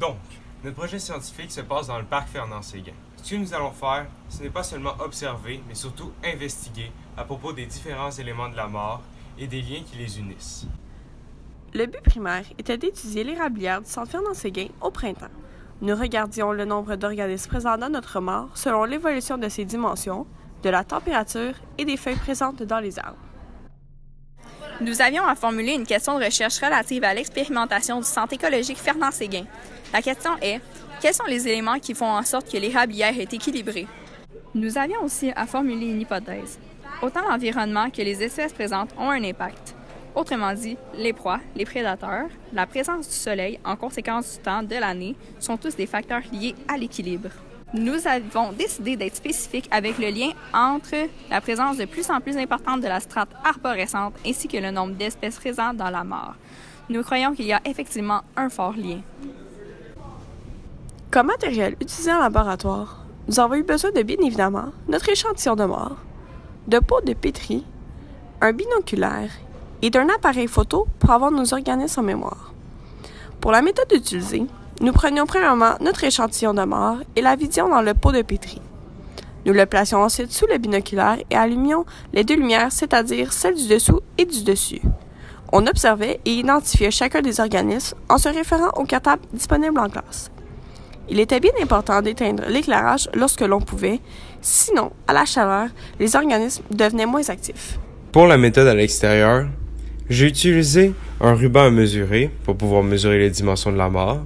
Donc, notre projet scientifique se passe dans le parc Fernand-Séguin. Ce que nous allons faire, ce n'est pas seulement observer, mais surtout investiguer à propos des différents éléments de la mort et des liens qui les unissent. Le but primaire était d'étudier l'érablière du centre Fernand-Séguin au printemps. Nous regardions le nombre d'organismes présents dans notre mort selon l'évolution de ses dimensions, de la température et des feuilles présentes dans les arbres. Nous avions à formuler une question de recherche relative à l'expérimentation du centre écologique Fernand-Séguin. La question est, quels sont les éléments qui font en sorte que l'érablière est équilibrée? Nous avions aussi à formuler une hypothèse. Autant l'environnement que les espèces présentes ont un impact. Autrement dit, les proies, les prédateurs, la présence du soleil en conséquence du temps de l'année sont tous des facteurs liés à l'équilibre. Nous avons décidé d'être spécifiques avec le lien entre la présence de plus en plus importante de la strate arborescente ainsi que le nombre d'espèces présentes dans la mare. Nous croyons qu'il y a effectivement un fort lien. Comme matériel utilisé en laboratoire, nous avons eu besoin de, bien évidemment, notre échantillon de mort, de pots de pétri, un binoculaire et d'un appareil photo pour avoir nos organismes en mémoire. Pour la méthode utilisée, nous prenions premièrement notre échantillon de mort et la vidions dans le pot de pétri. Nous le placions ensuite sous le binoculaire et allumions les deux lumières, c'est-à-dire celle du dessous et du dessus. On observait et identifiait chacun des organismes en se référant aux cartables disponibles en classe. Il était bien important d'éteindre l'éclairage lorsque l'on pouvait, sinon, à la chaleur, les organismes devenaient moins actifs. Pour la méthode à l'extérieur, j'ai utilisé un ruban à mesurer pour pouvoir mesurer les dimensions de la mort,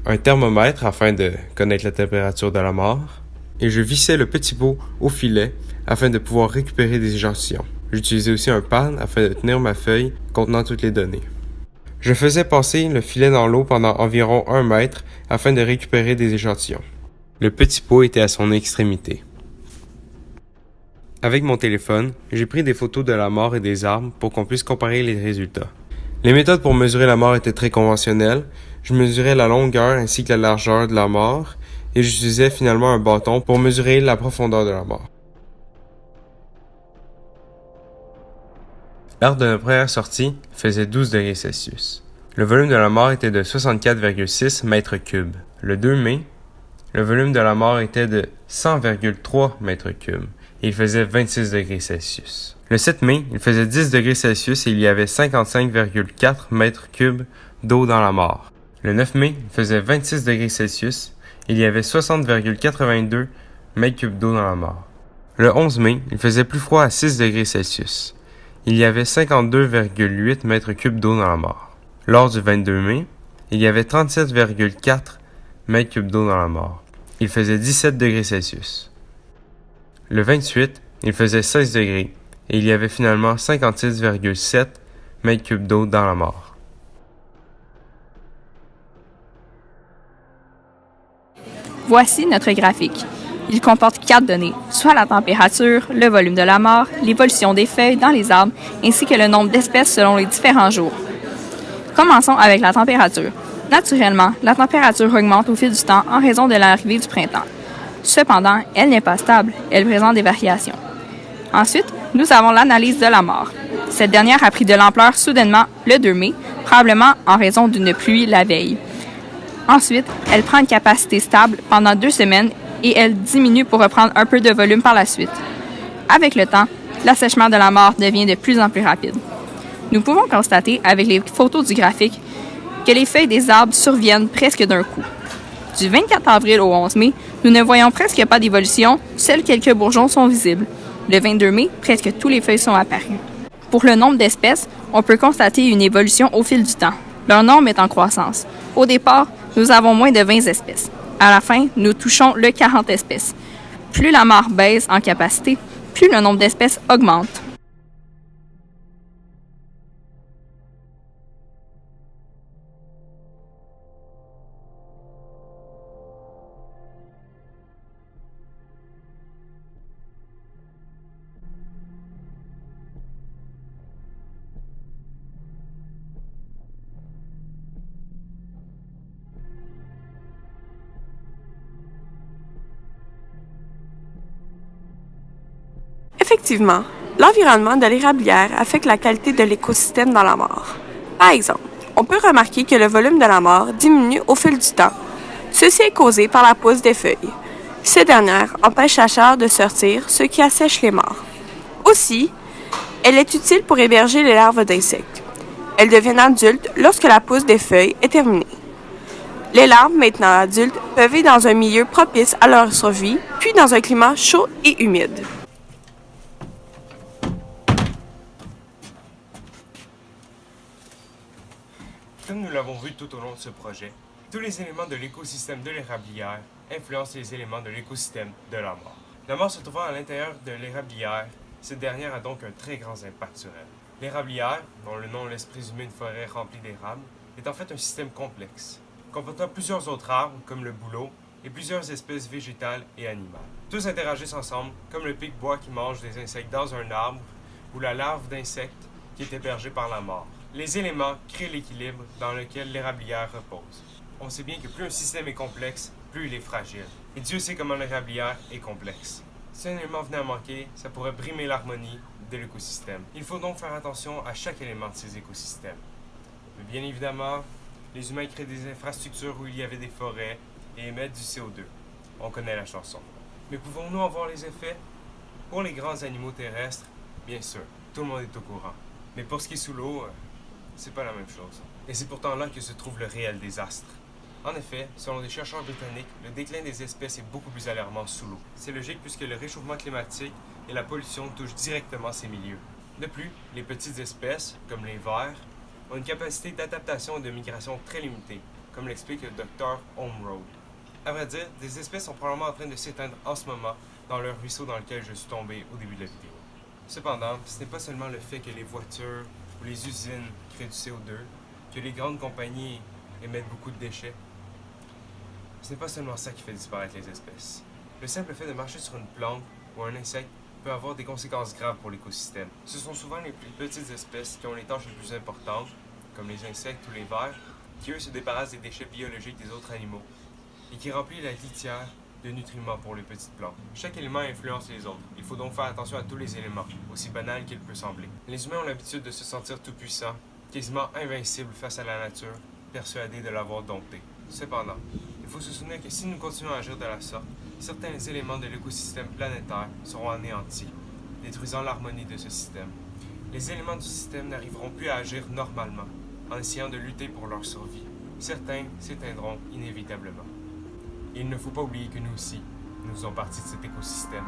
un thermomètre afin de connaître la température de la mort, et je vissais le petit pot au filet afin de pouvoir récupérer des échantillons. J'utilisais aussi un pan afin de tenir ma feuille contenant toutes les données. Je faisais passer le filet dans l'eau pendant environ 1 mètre afin de récupérer des échantillons. Le petit pot était à son extrémité. Avec mon téléphone, j'ai pris des photos de la mort et des arbres pour qu'on puisse comparer les résultats. Les méthodes pour mesurer la mort étaient très conventionnelles. Je mesurais la longueur ainsi que la largeur de la mort et j'utilisais finalement un bâton pour mesurer la profondeur de la mort. Lors de notre première sortie, il faisait 12 degrés Celsius. Le volume de la mort était de 64,6 mètres cubes. Le 2 mai, le volume de la mort était de 100,3 mètres cubes et il faisait 26 degrés Celsius. Le 7 mai, il faisait 10 degrés Celsius et il y avait 55,4 mètres cubes d'eau dans la mare. Le 9 mai, il faisait 26 degrés Celsius et il y avait 60,82 mètres cubes d'eau dans la mare. Le 11 mai, il faisait plus froid à 6 degrés Celsius. Il y avait 52,8 mètres cubes d'eau dans la mare. Lors du 22 mai, il y avait 37,4 mètres cubes d'eau dans la mare. Il faisait 17 degrés Celsius. Le 28, il faisait 16 degrés et il y avait finalement 56,7 mètres cubes d'eau dans la mare. Voici notre graphique. Il comporte 4 données, soit la température, le volume de la mort, l'évolution des feuilles dans les arbres, ainsi que le nombre d'espèces selon les différents jours. Commençons avec la température. Naturellement, la température augmente au fil du temps en raison de l'arrivée du printemps. Cependant, elle n'est pas stable, elle présente des variations. Ensuite, nous avons l'analyse de la mort. Cette dernière a pris de l'ampleur soudainement le 2 mai, probablement en raison d'une pluie la veille. Ensuite, elle prend une capacité stable pendant 2 semaines et elle diminue pour reprendre un peu de volume par la suite. Avec le temps, l'assèchement de la mort devient de plus en plus rapide. Nous pouvons constater avec les photos du graphique que les feuilles des arbres surviennent presque d'un coup. Du 24 avril au 11 mai, nous ne voyons presque pas d'évolution, seuls quelques bourgeons sont visibles. Le 22 mai, presque tous les feuilles sont apparues. Pour le nombre d'espèces, on peut constater une évolution au fil du temps. Leur nombre est en croissance. Au départ, nous avons moins de 20 espèces. À la fin, nous touchons le 40 espèces. Plus la mare baisse en capacité, plus le nombre d'espèces augmente. Effectivement, l'environnement de l'érablière affecte la qualité de l'écosystème dans la mare. Par exemple, on peut remarquer que le volume de la mare diminue au fil du temps. Ceci est causé par la pousse des feuilles. Ces dernières empêchent la chaleur de sortir, ce qui assèche les mares. Aussi, elle est utile pour héberger les larves d'insectes. Elles deviennent adultes lorsque la pousse des feuilles est terminée. Les larves, maintenant adultes, peuvent vivre dans un milieu propice à leur survie, puis dans un climat chaud et humide. Comme nous l'avons vu tout au long de ce projet, tous les éléments de l'écosystème de l'érablière influencent les éléments de l'écosystème de la mare. La mare se trouvant à l'intérieur de l'érablière, cette dernière a donc un très grand impact sur elle. L'érablière, dont le nom laisse présumer une forêt remplie d'érables, est en fait un système complexe, comportant plusieurs autres arbres, comme le bouleau, et plusieurs espèces végétales et animales. Tous interagissent ensemble, comme le pic-bois qui mange des insectes dans un arbre, ou la larve d'insecte qui est hébergée par la mare. Les éléments créent l'équilibre dans lequel l'érablière repose. On sait bien que plus un système est complexe, plus il est fragile. Et Dieu sait comment l'érablière est complexe. Si un élément venait à manquer, ça pourrait brimer l'harmonie de l'écosystème. Il faut donc faire attention à chaque élément de ces écosystèmes. Mais bien évidemment, les humains créent des infrastructures où il y avait des forêts et émettent du CO2. On connaît la chanson. Mais pouvons-nous en voir les effets? Pour les grands animaux terrestres, bien sûr, tout le monde est au courant. Mais pour ce qui est sous l'eau, c'est pas la même chose. Et c'est pourtant là que se trouve le réel désastre. En effet, selon des chercheurs britanniques, le déclin des espèces est beaucoup plus alarmant sous l'eau. C'est logique puisque le réchauffement climatique et la pollution touchent directement ces milieux. De plus, les petites espèces, comme les vers, ont une capacité d'adaptation et de migration très limitée, comme l'explique le Dr. Holmroyd. À vrai dire, des espèces sont probablement en train de s'éteindre en ce moment dans le ruisseau dans lequel je suis tombé au début de la vidéo. Cependant, ce n'est pas seulement le fait que les voitures ou les usines créent du CO2, que les grandes compagnies émettent beaucoup de déchets. Ce n'est pas seulement ça qui fait disparaître les espèces. Le simple fait de marcher sur une plante ou un insecte peut avoir des conséquences graves pour l'écosystème. Ce sont souvent les plus petites espèces qui ont les tâches les plus importantes, comme les insectes ou les vers, qui eux se débarrassent des déchets biologiques des autres animaux et qui remplissent la litière de nutriments pour les petites plantes. Chaque élément influence les autres. Il faut donc faire attention à tous les éléments, aussi banal qu'il peut sembler. Les humains ont l'habitude de se sentir tout-puissants, quasiment invincibles face à la nature, persuadés de l'avoir domptée. Cependant, il faut se souvenir que si nous continuons à agir de la sorte, certains éléments de l'écosystème planétaire seront anéantis, détruisant l'harmonie de ce système. Les éléments du système n'arriveront plus à agir normalement, en essayant de lutter pour leur survie. Certains s'éteindront inévitablement. Et il ne faut pas oublier que nous aussi, nous faisons partie de cet écosystème.